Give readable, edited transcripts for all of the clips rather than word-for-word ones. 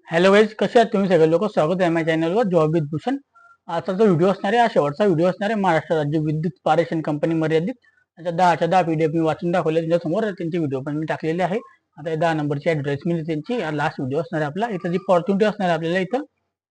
Hello guys, कसे आहात तुम्ही सगळे लोक? स्वागत आहे माझ्या चॅनलवर जॉब विथ भूषण. आजचा जो व्हिडिओ असणार आहे हा शेवटचा व्हिडिओ असणार आहे. महाराष्ट्र राज्य विद्युत पारेषण कंपनी मर्यादित त्याच्या 10च्या 10 PDF मी वाचून दाखवले त्यांच्या समोर. त्यांचे व्हिडिओ पण मी टाकलेले आहे. आता 10 नंबरची ऍड्रेस मी त्यांची लास्ट व्हिडिओ असणार आहे आपला. इथं जी फॉर्च्युनिटी असणार आहे आपल्याला इथं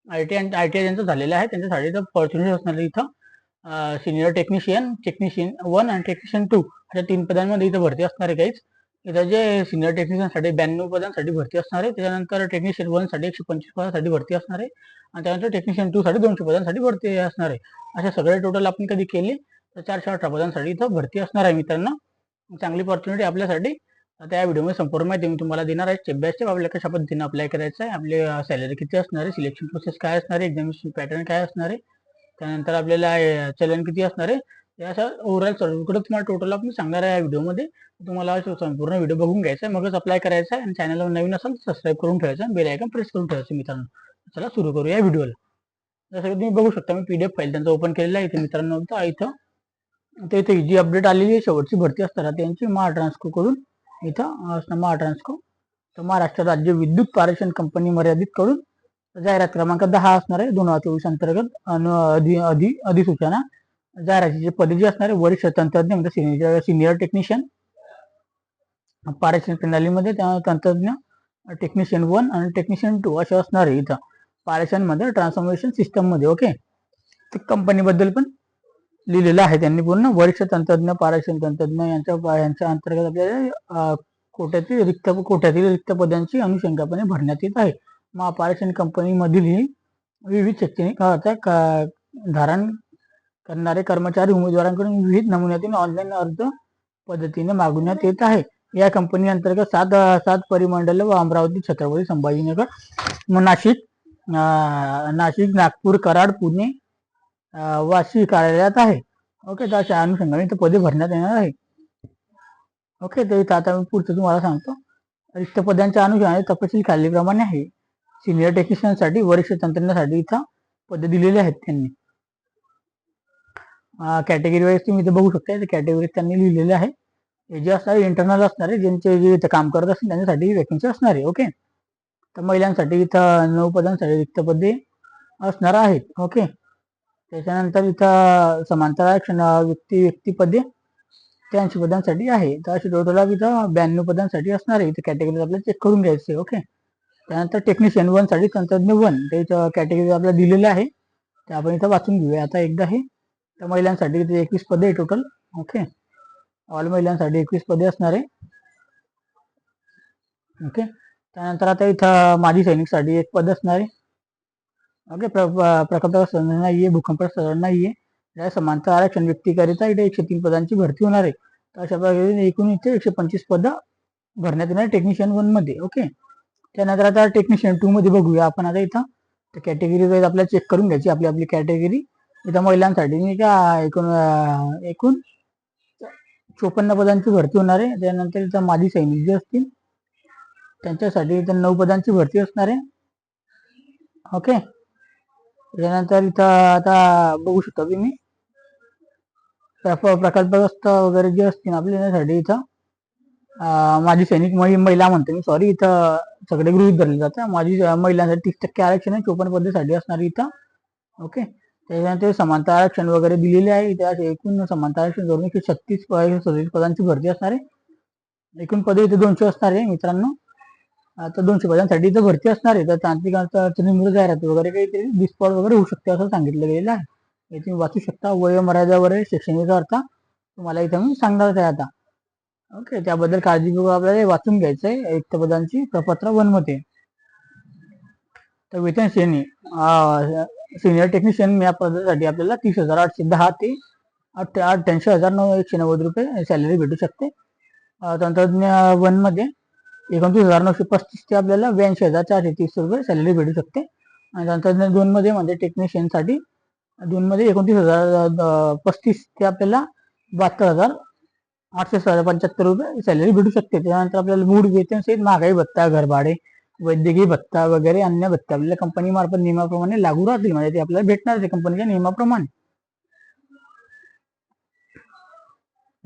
ITI त्यांचं झालेलं आहे. त्यांच्यासाठी इथं फॉर्च्युनिटी असणार आहे इथं सिनियर टेक्निशियन, टेक्निशियन 1 आणि टेक्निशियन 2 अशा 3 पदांमध्ये इथं भरती असणार आहे गाईज. इथं जे सिनियर टेक्निशियनसाठी 92 पदांसाठी भरती असणार आहे. त्याच्यानंतर टेक्निशियन 1 साठी 125 पदांसाठी भरती असणार आहे आणि त्यानंतर टेक्निशियन 2 साठी 200 पदांसाठी भरती असणार आहे. अशा सगळे टोटल आपण कधी केले तर 418 पदांसाठी इथं भरती असणार आहे मित्रांनो. चांगली ऑपॉर्च्युनिटी आपल्यासाठी. आता या व्हिडिओमध्ये संपूर्ण माहिती मी तुम्हाला देणार आहे. स्टेप बाय स्टेप आपल्याला कशा पद्धतीने अप्लाय करायचं आहे, आपले सॅलरी किती असणार आहे, सिलेक्शन प्रोसेस काय असणार आहे, एक्झामिनेशन पॅटर्न काय असणार आहे, त्यानंतर आपल्याला चलन किती असणार आहे, या अशा ओव्हरऑल सर्वकडे तुम्हाला टोटल आपण सांगणार आहे या व्हिडिओमध्ये. तुम्हाला संपूर्ण व्हिडिओ बघून घ्यायचा आहे, मगच अप्लाय करायचा आहे आणि चॅनलवर नवीन असेल तर सबस्क्राईब करून ठेवायचं, बेल आयकॉन प्रेस करून ठेवायचं मित्रांनो. चला सुरू करूया व्हिडिओला. जसं तुम्ही बघू शकता मी PDF फाईल त्यांचा ओपन केलेला आहे इथे मित्रांनो. इथं इथे जी अपडेट आलेली आहे शेवटची भरती असताना त्यांची महाट्रान्सको कडून इथं असणार. महाट्रान्सको तर महाराष्ट्र राज्य विद्युत पारेषण कंपनी मर्यादित कडून जाहिरात क्रमांक 10 असणार आहे 2024 अंतर्गत अधिसूचना. जाहिरातीचे पदे जी असणार आहे वरिष्ठ तंत्रज्ञ म्हणजे सिनियर टेक्निशियन पारेषण प्रणालीमध्ये, तंत्रज्ञ टेक्निशियन 1 आणि टेक्निशियन 2 असे असणार आहे इथं पारेषण मध्ये, ट्रान्सफॉर्मेशन सिस्टम मध्ये. ओके, ते कंपनी बद्दल पण लिहिलेलं आहे त्यांनी पूर्ण. वरिष्ठ तंत्रज्ञ पारेषण तंत्रज्ञ यांच्या अंतर्गत आपल्याला कोट्यातील रिक्त पदांची अनुषंगापणे भरण्यात येत आहे. महापारेषण कंपनी मधील ही विविध शैक्षणिक धारण करणारे कर्मचारी उमेदवारांकडून विविध नमुन्यातील ऑनलाईन अर्ज पद्धतीने मागवण्यात येत आहे. या कंपनी अंतर्गत 7 परिमंडल व अमरावती, छत्रपती संभाजीनगर, नाशिक, नागपूर, कराड, पुणे, वाशी कार्यालयात आहे. ओके, तर अशा अनुषंगाने इथं पदे भरण्यात येणार आहे. ओके, तर आता मी पुढचं तुम्हाला सांगतो. रिक्त पदांच्या अनुषंगाने तपशील खालीलप्रमाणे आहे. सिनियर टेक्निशियनसाठी, वरिष्ठ तंत्रज्ञासाठी इथं पदे दिलेली आहेत त्यांनी. कॅटेगरी वाईज तुम्ही इथे बघू शकता. कॅटेगरी त्यांनी लिहिलेले आहे. हे जे असणार इंटरनल असणार आहे, ज्यांचे जे इथं काम करत असतील त्यांच्यासाठी वॅकन्सी असणार आहे. ओके, तर महिलांसाठी इथं 9 पदांसाठी रिक्त पदे असणार आहेत. ओके, त्याच्यानंतर इथं समांतर आरक्षण व्यक्ती पदे 83 पदांसाठी आहे. तर अशी टोटल इथं 92 पदांसाठी असणार आहे. इथे कॅटेगरी आपल्याला चेक करून घ्यायचे. ओके, त्यानंतर टेक्निशियन 1 साठी तंत्रज्ञ 1 त्याच्या कॅटेगरी आपल्याला दिलेलं आहे, ते आपण इथं वाचून घेऊया आता एकदा. हे तर महिलांसाठी इथे 21 पदे आहे टोटल. ओके, ऑल महिलांसाठी 21 पदे असणार आहे. ओके, त्यानंतर आता इथं माजी सैनिकसाठी 1 पद असणार आहे. ओके, प्रकल्प नाहीये, भूकंप नाहीये. समांतर आरक्षण व्यक्तीकरिता इथे 103 पदांची भरती होणार आहे. तर अशा प्रकारे एकूण इथे 125 पदं भरण्यात येणार टेक्निशियन 1 मध्ये. ओके, त्यानंतर आता टेक्निशियन 2 मध्ये बघूया आपण. आता इथं कॅटेगरी वाईज आपल्याला चेक करून घ्यायची आपली कॅटेगरी. इथं महिलांसाठी नाही का एकूण 54 पदांची भरती होणार आहे. त्यानंतर इथं माजी सैनिक जे असतील त्यांच्यासाठी इथं 9 पदांची भरती असणार आहे. ओके, त्यानंतर इथं आता बघू शकता तुम्ही प्रकल्पग्रस्त वगैरे जे असतील आपल्यासाठी इथं माजी सैनिक महिला म्हणते मी, सॉरी, इथं सगळे गृहीत धरले जातं. महिलांसाठी 30% आरक्षण आहे 54 पदांसाठी असणार इथं. ओके, त्याच्यानंतर समांतर आरक्षण वगैरे दिलेले आहे. त्या एकूण समांतर आरक्षण धरून 36 पदांची भरती असणार आहे. एकूण पदे इथे 200 असणार आहे मित्रांनो. आता 200 पदांसाठी इथं भरती असणार आहे. तर तांत्रिक अडचणीमुळे जाहिरात वगैरे काहीतरी डिस्पॉट वगैरे होऊ शकते असं सांगितलं गेलेलं आहे. हे तुम्ही वाचू शकता. वयोमर्यादा वगैरे शैक्षणिक अर्थ तुम्हाला इथं मी सांगणार आहे आता. ओके, त्याबद्दल काळजीपूर्वक आपल्याला वाचून घ्यायचं आहे. रिक्त पदांची प्रपत्र 1 मध्ये. तर वेतन श्रेणी सिनियर टेक्निशियन या पदासाठी आपल्याला 30,810 ते 88,190 रुपये सॅलरी भेटू शकते. तंत्रज्ञ 1 मध्ये 29,935 ते आपल्याला 82,430 रुपये सॅलरी भेटू शकते. आणि तंत्रज्ञ 2 मध्ये म्हणजे टेक्निशियनसाठी 2 मध्ये 29,035 ते आपल्याला 72,875 रुपये सॅलरी भेटू शकते. त्यानंतर आपल्याला मूळ वेतन सहित महागाई भत्ता, घरभाडे, वैद्यकीय भत्ता वगैरे अन्य भत्ता आपल्याला कंपनी मार्फत नियमाप्रमाणे लागू राहतील. म्हणजे ते आपल्याला भेटणार आहे कंपनीच्या नियमाप्रमाणे.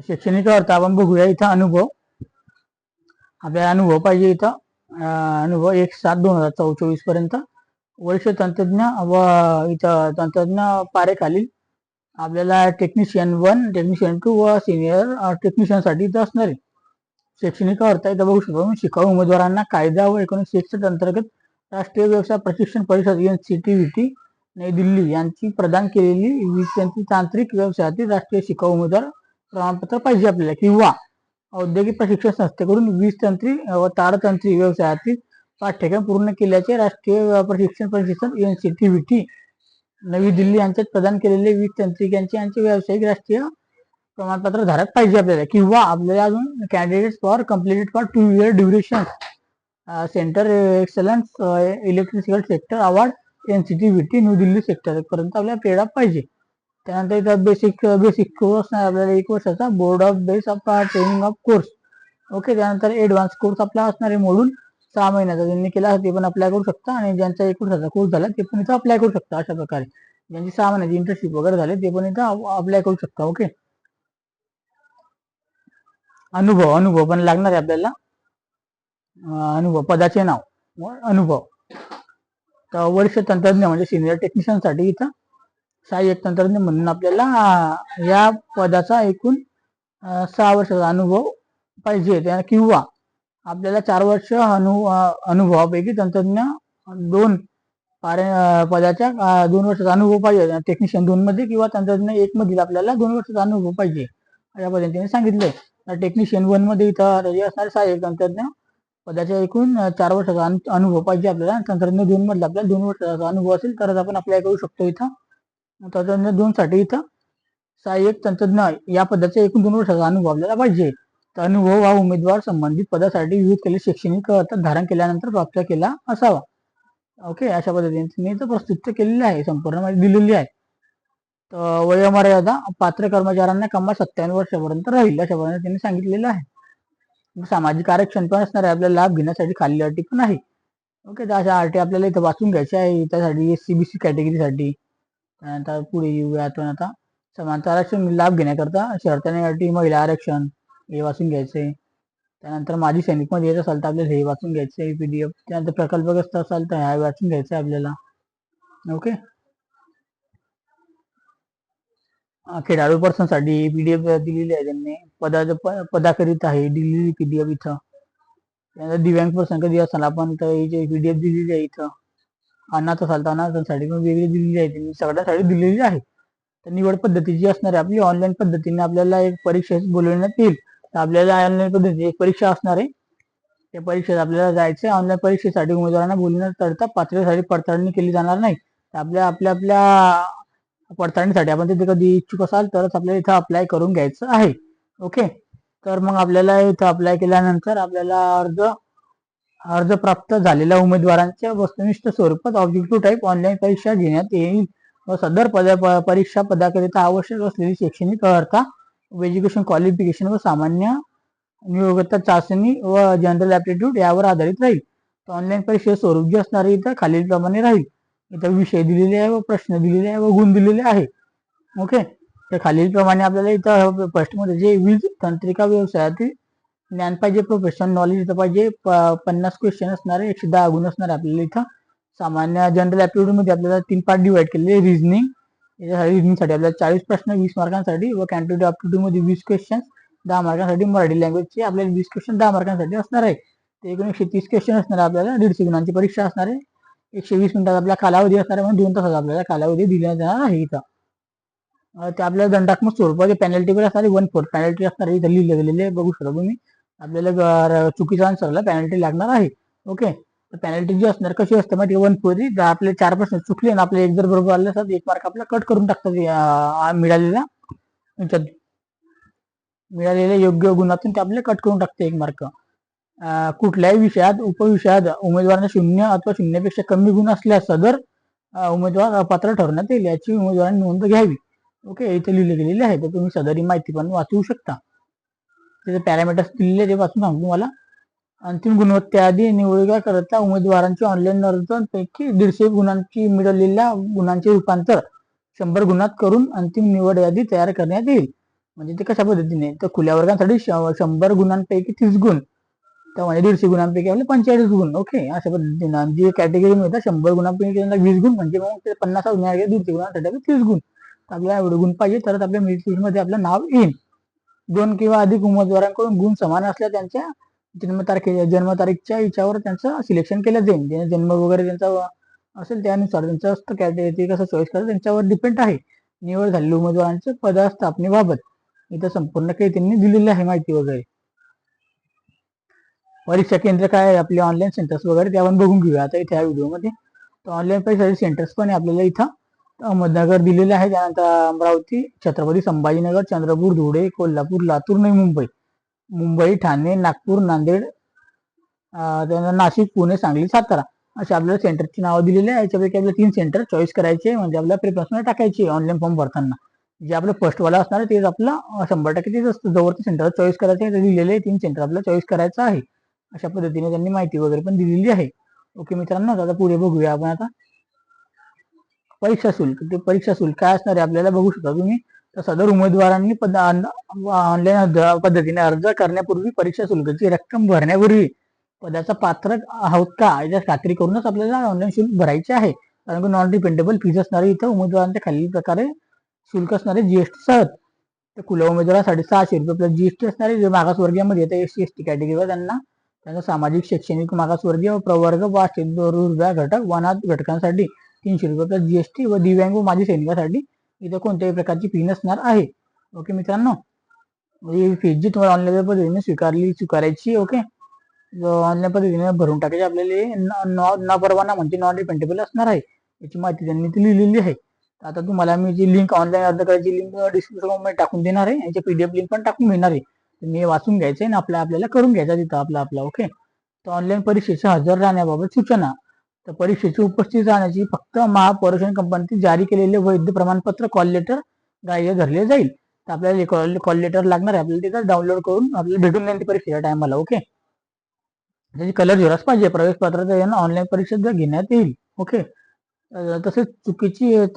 शैक्षणिक अर्थ आपण बघूया. इथं अनुभव, आपल्याला अनुभव पाहिजे इथं अनुभव 1/7/2024 पर्यंत. वरिष्ठ तंत्रज्ञ व इथं तंत्रज्ञ पारेखालील आपल्याला टेक्निशियन 1, टेक्निशियन 2 व सिनियर टेक्निशियनसाठी इथं असणार आहे. शैक्षणिक अर्थ इथं बघू शकतो. शिकाऊ उमेदवारांना कायदा व 1961 अंतर्गत राष्ट्रीय व्यवसाय प्रशिक्षण परिषद NCTVT नवी दिल्ली यांची प्रदान केलेली तांत्रिक व्यवसायातील राष्ट्रीय शिकाऊ उमेदवार प्रमाणपत्र पाहिजे आपल्याला, किंवा औद्योगिक प्रशिक्षण संस्थेकडून वीज तंत्री व तारतंत्री व्यवसायातील पाठ्यक्रम पूर्ण केल्याचे राष्ट्रीय प्रशिक्षण परिषद NCTVT नवी दिल्ली यांच्यात प्रदान केलेले वीज तंत्रिकांचे यांचे व्यावसायिक राष्ट्रीय प्रमाणपत्र धारक पाहिजे आपल्याला, किंवा आपल्याला अजून candidates for completed for 2 year duration centre excellence electrical sector award NCTVT new Delhi sector पर्यंत आपल्याला पेड अप पाहिजे. त्यानंतर इथं बेसिक कोर्स असणार आपल्याला 1 वर्षाचा board of base of training of course. Okay. त्यानंतर ऍडव्हान्स कोर्स आपला असणार आहे मॉड्यूल 6 महिन्याचा. ज्यांनी केला ते पण अप्लाय करू शकता, आणि ज्यांचा 1 वर्षाचा कोर्स झाला ते पण इथं अप्लाय करू शकता. अशा प्रकारे ज्यांची 6 महिन्याची इंटर्नशिप वगैरे झाले ते पण इथं अप्लाय करू शकता. ओके. अनुभव पण लागणार आहे आपल्याला. अनुभव पदाचे नाव अनुभव. तर वरिष्ठ तंत्रज्ञ म्हणजे सिनियर टेक्निशियन साठी इथं सहाय्यक तंत्रज्ञ म्हणून आपल्याला या पदाचा एकूण 6 वर्षाचा अनुभव पाहिजे, किंवा आपल्याला 4 वर्ष अनुभवापैकी तंत्रज्ञ 2 पदाच्या 2 वर्षाचा अनुभव पाहिजे टेक्निशियन 2 मध्ये, किंवा तंत्रज्ञ 1 मधील आपल्याला 2 वर्षाचा अनुभव पाहिजे अशा पद्धतीने सांगितलंय. टेक्निशियन 1 मध्ये इथं असणारे सहाय्यक तंत्रज्ञ पदाच्या एकूण 4 वर्षाचा अनुभव पाहिजे आपल्याला. तंत्रज्ञ 2 मधला आपल्याला 2 वर्षाचा अनुभव असेल तरच आपण अप्लाय करू शकतो इथं. तंत्रज्ञ 2 साठी इथं सहाय्यक तंत्रज्ञ या पदाचा एकूण 2 वर्षाचा अनुभव आपल्याला पाहिजे. तर अनुभव हा उमेदवार संबंधित पदासाठी विविध केले शैक्षणिक धारण केल्यानंतर प्राप्त केला असावा. ओके. अशा पद्धतीने मी इथं प्रस्तुत केलेली आहे, संपूर्ण माहिती दिलेली आहे. तर वयोमर्यादा पात्र कर्मचाऱ्यांना कमाल 57 वर्षापर्यंत राहील अशा पद्धतीने त्यांनी सांगितलेलं आहे. सामाजिक आरक्षण पण असणार आहे आपल्याला लाभ घेण्यासाठी, खाली अटी पण आहे. ओके. तर अशा अटी आपल्याला इथं वाचून घ्यायच्या आहे. त्यासाठी SC-BC कॅटेगरीसाठी. त्यानंतर पुढे येऊया आपण आता. समांतर आरक्षण लाभ घेण्याकरता शर्ताने अटी महिला आरक्षण हे वाचून घ्यायचे. त्यानंतर माजी सैनिक मध्ये येत असाल तर आपल्याला हे वाचून घ्यायचे PDF. त्यानंतर प्रकल्पग्रस्त असाल तर हा वाचून घ्यायचा आपल्याला. ओके. खेळाडू पर्सन साठी PDF दिलेली आहे त्यांनी. पदाकरिता आहे दिलेली PDF इथं. त्यानंतर दिव्यांग पर्सन कधी असाल आपण तर ही PDF दिलेली आहे इथं. अनाथ असाल तर अनाथांसाठी पण वेगळी दिलेली आहे त्यांनी, सगळ्यांसाठी दिलेली आहे. तर निवड पद्धती जी असणार आहे आपली ऑनलाईन पद्धतीने आपल्याला एक परीक्षा बोलवण्यात येईल. तर आपल्याला ऑनलाईन पद्धतीने एक परीक्षा असणार आहे. त्या परीक्षेत आपल्याला जायचं. ऑनलाईन परीक्षेसाठी उमेदवारांना बोलण्यात करता पात्रतेसाठी पडताळणी केली जाणार नाही. आपल्या पडताळणीसाठी आपण तिथे कधी इच्छुक असाल तरच आपल्याला इथं अप्लाय करून घ्यायचं आहे. ओके. तर मग आपल्याला इथं अप्लाय केल्यानंतर आपल्याला अर्ज प्राप्त झालेल्या उमेदवारांच्या वस्तुनिष्ठ स्वरूपात ऑब्जेक्टिव्ह टाईप ऑनलाईन परीक्षा घेण्यात येईल व सदर परीक्षा पदाकरिता आवश्यक असलेली शैक्षणिक अर्हता, एज्युकेशन क्वालिफिकेशन व सामान्य नियोगता चाचणी व जनरल ऍप्टिट्यूड यावर आधारित राहील. तर ऑनलाईन परीक्षेचे स्वरूप जे असणार आहे इथं खालील प्रमाणे राहील. इथं विषय दिलेले आहे व प्रश्न दिलेले आहे व गुण दिलेले आहे. ओके. तर खालील प्रमाणे आपल्याला इथं फर्स्ट मध्ये जे वीज तंत्रिका व्यवसायातील ज्ञान पाहिजे, प्रोफेशनल नॉलेज इथं पाहिजे. 50 क्वेश्चन असणारे, 110 गुण असणार आपल्याला इथं. सामान्य जनरल ऍप्टिट्यूड मध्ये आपल्याला 3 पार्ट डिवाइड केलेले. रिझनिंग साठी आपल्याला 40 प्रश्न 20 मार्कांसाठी, व क्वांटिटेटिव्ह ऍप्टिट्यूड मध्ये 20 क्वेश्चन 10 मार्कांसाठी. मराठी लँग्वेजचे आपल्याला 20 क्वेश्चन 10 मार्कांसाठी असणार आहे. ते एकूण 130 क्वेश्चन असणार आहे. आपल्याला 150 गुणांची परीक्षा असणार आहे. 120 मिनिटाचा आपला कालावधी असणार आहे, म्हणून 2 तासाचा आपल्याला कालावधी दिला जाणार आहे इथं. ते आपल्याला दंडात्मक स्वरूपाचे पेनल्टी पण असणार आहे. 1/4 पेनल्टी असणार आहे इथं लिहिले गेलेले बघू शकता तुम्ही. आपल्याला चुकीचा आन्सरला पेनल्टी लागणार आहे. ओके. तर पेनल्टी जी असणार कशी असते माहिती 1/4. आपले 4 प्रश्न चुकले ना आपले 1 जर बरोबर आले तर 1 मार्क आपला कट करून टाकतात. मिळालेल्या योग्य गुणातून ते आपले कट करून टाकते 1 मार्क. कुठल्याही विषयात उपविषयात उमेदवारांना 0 अथवा 0पेक्षा कमी गुण असल्यास सदर उमेदवार अपात्र ठरवण्यात येईल याची उमेदवारांनी नोंद घ्यावी. ओके. इथे लिहिले गेलेले आहे. तर तुम्ही सदरी माहिती पण वाचू शकता. त्याचे पॅरामीटर्स दिलेले ते वाचून सांगतो तुम्हाला. अंतिम गुणवत्ता आधी निवडीकरता उमेदवारांची ऑनलाईन अर्जांपैकी 150 गुणांची मिळालेल्या गुणांचे रूपांतर 100 गुणात करून अंतिम निवड यादी तयार करण्यात येईल. म्हणजे ते कशा पद्धतीने तर खुल्या वर्गांसाठी 100 गुणांपैकी 30 गुण तर म्हणजे 150 गुणांपैकी आपले 45 गुण. ओके, अशा पद्धतीनं जी कॅटेगरी मिळतात 100 गुणांपैकी त्यांना 20 गुण, म्हणजे मग ते 50 गुण 150 गुणांसाठी 30 गुण. तर आपल्याला एवढे गुण पाहिजे तरच आपल्या मेरिट लिस्टमध्ये आपलं नाव येईल. 2 किंवा अधिक उमेदवारांकडून गुण समान असल्या त्यांच्या जन्मतारीखच्या याच्यावर त्यांचं सिलेक्शन केलं जाईल. ज्यांचा जन्म वगैरे त्यांचा असेल त्यानुसार त्यांचं असतं कॅटेगरी कसं चॉईस करायचं त्यांच्यावर डिपेंड आहे. निवड झालेल्या उमेदवारांच्या पदस्थापनेबाबत इथं संपूर्ण काही त्यांनी दिलेली आहे माहिती वगैरे. परीक्षा केंद्र काय आहे आपले ऑनलाईन सेंटर्स वगैरे ते आपण बघून घेऊया आता इथे या व्हिडिओमध्ये. तर ऑनलाईन परीक्षाचे सेंटर्स पण आपल्याला इथं अहमदनगर दिलेले आहे, त्यानंतर अमरावती, छत्रपती संभाजीनगर, चंद्रपूर, धुळे, कोल्हापूर, लातूर, नवी मुंबई, ठाणे, नागपूर, नांदेड, त्यानंतर नाशिक, पुणे, सांगली, सातारा असे आपल्याला सेंटरची नावं दिलेली आहे. याच्यापैकी आपल्याला 3 सेंटर चॉईस करायचे, म्हणजे आपल्याला प्रिपरेशन टाकायची ऑनलाईन फॉर्म भरताना. जे आपलं फर्स्टवाला असणार आहे तेच आपलं 100% तेच असतं. जवळचं सेंटर चॉईस करायचं आहे, दिलेले 3 सेंटर आपल्याला चॉईस करायचं आहे. अशा पद्धतीने त्यांनी माहिती वगैरे पण दिलेली आहे. ओके मित्रांनो, आता पुढे बघूया आपण आता परीक्षा शुल्क. ते परीक्षा शुल्क काय असणार आहे आपल्याला बघू शकता तुम्ही. तर सदर उमेदवारांनी ऑनलाईन पद्धतीने अर्ज करण्यापूर्वी परीक्षा शुल्काची रक्कम भरण्यापूर्वी पदाचा पात्र आहोत का याची खात्री करूनच आपल्याला ऑनलाईन शुल्क भरायचे आहे. कारण की नॉन रिपेंडेबल फीज असणारे इथं उमेदवारांच्या खालील प्रकारे शुल्क असणारे जीएसटी सह. तर खुल्या उमेदवारासाठी 600 रुपये प्लस जीएसटी असणारे. जे मागासवर्गीयमध्ये येतं एससी एसटी कॅटेगरीवर त्यांना सामाजिक शैक्षणिक मागासवर्गीय प्रवर्ग व दुर्व्या घटक वनात घटकांसाठी 300 रुपये प्लस जीएसटी व दिव्यांग व माजी सैनिकासाठी इथं कोणत्याही प्रकारची फी नसणार आहे. ओके मित्रांनो, ही फी जी तुम्हाला ऑनलाईन पद्धतीने स्वीकारायची. ओके, ऑनलाईन पद्धतीने भरून टाकायची आपल्याला. न परवाना म्हणजे नॉन रिपेंडेबल असणार आहे, याची माहिती त्यांनी ती लिहिलेली आहे. आता तुम्हाला मी जी लिंक ऑनलाईन अर्ज करायची लिंक डिस्क्रिप्शन मध्ये टाकून देणार आहे, याची पीडीएफ लिंक पण टाकून मिळणार आहे. तुम्ही वाचून घ्यायचं आहे आणि आपल्याला करून घ्यायचा तिथं आपला. ओके, तर ऑनलाईन परीक्षेचा हजर राहण्याबाबत सूचना. तर परीक्षेची उपस्थित राहण्याची फक्त महापौरषण कंपनीने जारी केलेले वैध प्रमाणपत्र कॉल लेटर ग्राह्य धरले जाईल. तर आपल्याला कॉल लेटर लागणार आहे, आपल्याला तिथं डाउनलोड करून आपल्याला भेटून जाईल परीक्षेच्या टायमाला. ओके, त्याची कलर झेरॉक्स पाहिजे. प्रवेश पत्राचा ऑनलाईन परीक्षेत घेण्यात येईल. ओके,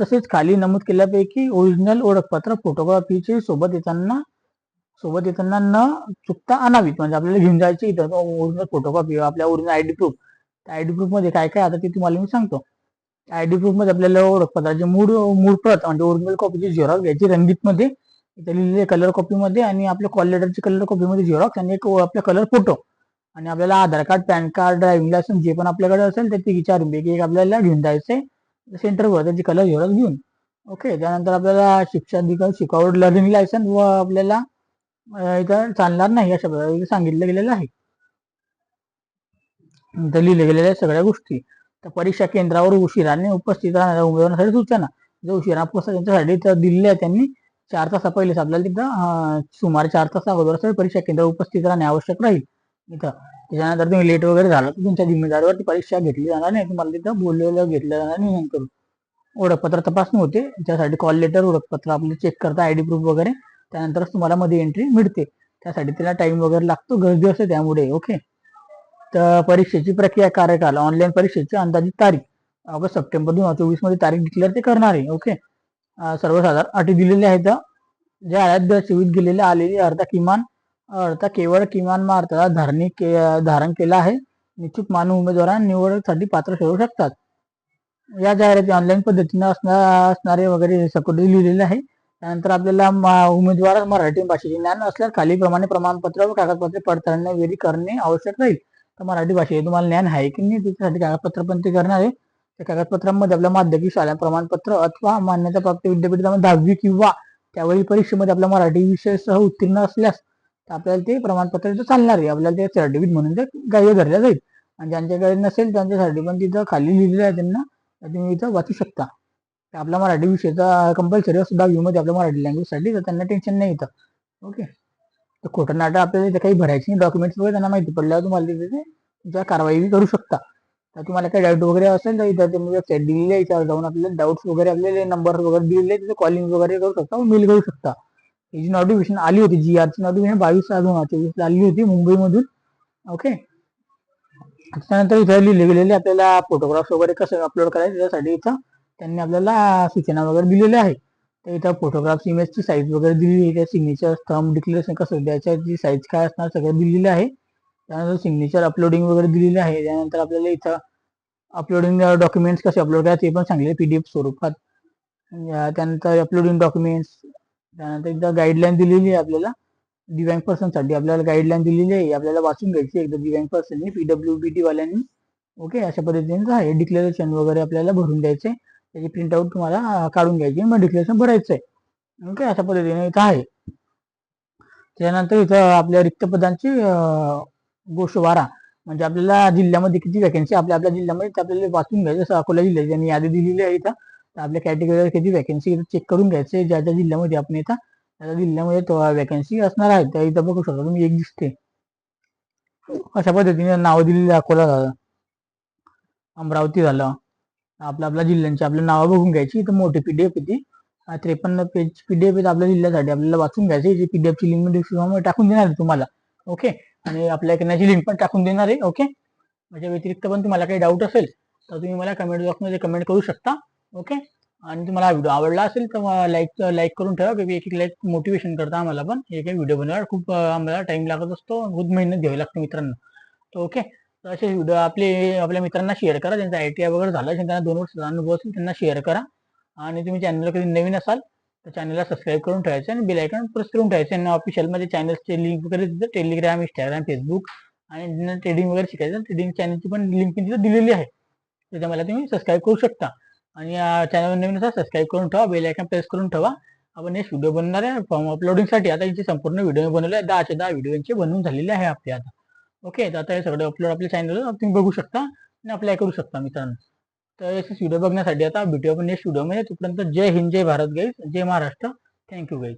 तसेच खाली नमूद केल्यापैकी ओरिजिनल ओळखपत्र फोटोकॉपीचे सोबत येताना न चुकता आणावीत. म्हणजे आपल्याला घेऊन जायचे इथं ओरिजिनल फोटोकॉपी आपल्या original ID proof. ID proof मध्ये काय काय आता ते तुम्हाला मी सांगतो. आयडी प्रूफ मध्ये आपल्याला ओळखपत्राचे मूळ प्रत म्हणजे ओरिजिनल कॉपीची झेरॉक्स घ्यायची रंगीत मध्ये, इथे लिहिलेले कलर कॉपी मध्ये, आणि आपल्या कॉल लेटरची कलर कॉपी मध्ये झेरॉक्स, आणि एक आपला कलर फोटो, आणि आपल्याला Aadhaar card, PAN card, driving licence जे पण आपल्याकडे असेल ते 4पैकी एक आपल्याला घेऊन जायचंय सेंटरवर, त्याची कलर झेरॉक्स घेऊन. ओके, त्यानंतर आपल्याला शिकावड लर्निंग लायसन्स व आपल्याला इथं चालणार नाही अशा प्रकारे सांगितलं गेलेलं आहे. इथं लिहिले गेलेल्या सगळ्या गोष्टी. तर परीक्षा केंद्रावर उशिराने उपस्थित राहणाऱ्या उमेदवारांसाठी सूचना. जो उशिरा उपस्थित त्यांच्यासाठी तर दिलेल्या आहे त्यांनी 4 तास पहिलेच आपल्याला तिथं सुमारे 4 तास अगोदर परीक्षा केंद्रावर उपस्थित राहणे आवश्यक राहील इथं. त्याच्यानंतर तुम्ही लेट वगैरे झाला तर तुमच्या जिम्मेदारीवर ती परीक्षा घेतली जाणार नाही, तुम्हाला तिथं बोललेलं घेतलं जाणार नाही. करून ओळखपत्र तपासणी होते, त्यासाठी कॉल लेटर, ओळखपत्र आपले चेक करता, आयडी प्रूफ वगैरे, त्यानंतरच तुम्हाला मध्ये एंट्री मिळते. त्यासाठी त्याला टाइम वगैरे लागतो, गर्दी असते त्यामुळे. ओके, तर परीक्षेची प्रक्रिया कार्यकाल. ऑनलाईन परीक्षेची अंदाजित तारीख ऑगस्ट सप्टेंबर 2024 मध्ये तारीख डिक्लेअर ते करणार आहे. ओके, सर्वसाधारण अटी दिलेल्या आहेत. ज्या आयात दर्शवित गेलेल्या आलेली अर्धा केवळ किमान मार्ताला धारण केला आहे. निश्चित मानव उमेदवारांना निवडसाठी पात्र ठरू शकतात. या जाहिराती ऑनलाईन पद्धतीने असणारे वगैरे सकोटी लिहिलेले आहे. त्यानंतर आपल्याला उमेदवार मराठी भाषेचे ज्ञान असल्यास खालीप्रमाणे प्रमाणपत्र व कागदपत्रे पडताळणे वेरी करणे आवश्यक राहील. तर मराठी भाषेचे तुम्हाला ज्ञान आहे की नाही त्याच्यासाठी कागदपत्र पण ते करणार आहे. त्या कागदपत्रांमध्ये आपल्या माध्यमिक शाळा प्रमाणपत्र अथवा मान्यता प्राप्त विद्यापीठामध्ये 10वी किंवा त्यावेळी परीक्षेमध्ये आपल्या मराठी विषयासह उत्तीर्ण असल्यास आपल्याला ते प्रमाणपत्र चालणार आहे. आपल्याला ते सर्टिफिकेट म्हणून ते ग्राह्य धरले जाईल. आणि ज्यांच्याकडे नसेल त्यांच्यासाठी पण तिथं खाली लिहिलेलं आहे, त्यांना तुम्ही इथं वाचू शकता. आपला मराठी विषयाचा कंपल्सरी असतो 10वी मध्ये आपल्या मराठी लँग्वेजसाठी, तर त्यांना टेन्शन नाही येतं. ओके, तर खोटं नाटक आपल्याला इथे काही भरायची नाही. डॉक्युमेंट्स वगैरे त्यांना माहिती पडल्यावर तुम्हाला तिथे तुमच्या कारवाई करू शकता. तर तुम्हाला काही डाऊट वगैरे असेल तर इथं तुम्ही वेबसाईट दिलेली आहे, याच्यावर जाऊन आपल्याला डाऊट्स वगैरे आपल्याला नंबर वगैरे दिलेले तिथे कॉलिंग वगैरे करू शकता, मेल करू शकता. ही जी नोटिफिकेशन आली होती GRची नोटिफिकेशन 22/6/2024 आली होती मुंबईमधून. ओके, त्यानंतर इथं लिहिले गेलेले आपल्याला फोटोग्राफ्स वगैरे कसं अपलोड करायचं त्यासाठी इथं त्यांनी आपल्याला सूचना वगैरे दिलेल्या आहे. तर इथं फोटोग्राफ्स इमेजची साईज वगैरे दिलेली आहे, सिग्नेचर थंब डिक्लेरेशन कसं द्यायचं, साईज काय असणार सगळं दिलेलं आहे. त्यानंतर सिग्नेचर अपलोडिंग वगैरे दिलेले आहे. त्यानंतर आपल्याला इथं अपलोडिंग डॉक्युमेंट्स कसे अपलोड करा ते पण सांगले PDF स्वरूपात. त्यानंतर अपलोडिंग डॉक्युमेंट्स, त्यानंतर इथं गाईडलाईन दिलेली आहे आपल्याला दिव्यांग पर्सनसाठी. आपल्याला गाईडलाईन दिलेली आहे, आपल्याला वाचून घ्यायची एकदा दिव्यांग पर्सननी PWBD वाल्यांनी. ओके, अशा पद्धतीने आहे. डिक्लेरेशन वगैरे आपल्याला भरून द्यायचे, त्याची प्रिंटआउट तुम्हाला काढून घ्यायची, मग डिक्लेरेशन भरायचं आहे. ओके, अशा पद्धतीने इथं आहे. त्यानंतर इथं आपल्या रिक्त पदांची गोषवारा, म्हणजे आपल्याला जिल्ह्यामध्ये किती वॅकन्सी आपल्या आपल्या जिल्ह्यामध्ये ते आपल्याला वाचून घ्यायचं. जसं अकोला जिल्ह्यात ज्यांनी यादी दिलेली आहे इथं, तर आपल्या कॅटेगरीवर किती वॅकन्सी चेक करून घ्यायचे. ज्या ज्या जिल्ह्यामध्ये आपण इथं त्या जिल्ह्यामध्ये वॅकन्सी असणार आहे त्या इथं बघू शकता तुम्ही, एक दिसते. अशा पद्धतीने नाव दिलेली अकोला झालं, अमरावती झालं, आपल्या आपल्या जिल्ह्यांची आपल्या नावं बघून घ्यायची. इथं मोठी PDF होती, 53 पेज PDF आपल्या जिल्ह्यासाठी आपल्याला वाचून घ्यायची. जी PDF ची लिंक मध्ये टाकून देणार आहे तुम्हाला. ओके, आणि आपल्या करण्याची लिंक पण टाकून देणार आहे. ओके, म्हणजे व्यतिरिक्त पण तुम्हाला काही डाऊट असेल तर तुम्ही मला कमेंट बॉक्समध्ये कमेंट करू शकता. ओके, आणि तुम्हाला हा व्हिडिओ आवडला असेल तर लाईक करून ठेवा, की एक लाईक मोटिवेशन करता आम्हाला पण. एक व्हिडिओ बनवायला खूप आम्हाला टाइम लागत असतो, खूप मेहनत घ्यावी लागते मित्रांनो. तर ओके, तर असे व्हिडिओ आपल्या मित्रांना शेअर करा, ज्यांचा ITI वगैरे झाला असेल, त्यांना 2 वर्षाचा अनुभव असेल, त्यांना शेअर करा. आणि तुम्ही चॅनलला कधी नवीन असाल तर चॅनलला सबस्क्राईब करून ठेवायचं आणि बेल आयकॉन प्रेस करून ठेवायचं. आणि ऑफिशियलमध्ये चॅनल्सचे लिंक वगैरे तिथं टेलिग्राम, इंस्टाग्राम, फेसबुक आणि ट्रेडिंग वगैरे शिकायचं ट्रेडिंग चॅनलची पण लिंक तिथं दिलेली आहे, त्याच्या मला तुम्ही सबस्क्राईब करू शकता. आणि चॅनल नवीन असा सबस्क्राईब करून ठेवा, बेल आयकॉन प्रेस करून ठेवा. आपण नेक्स्ट व्हिडिओ बनणार आहे फॉर्म अपलोडिंगसाठी. आता यांची संपूर्ण व्हिडिओ बनवले आहे, 10चे 10 व्हिडिओ यांचे बनवून झालेले आहे आपले आता. ओके, तर आता हे सगळे अपलोड आपल्या चॅनलवर तुम्ही बघू शकता आणि अप्लाय करू शकता मित्रांनो. तर असेच व्हिडिओ बघण्यासाठी आता भेटूया आपण नेक्स्ट व्हिडिओमध्ये. तोपर्यंत जय हिंद, जय भारत गाईज, जय महाराष्ट्र. Thank you guys.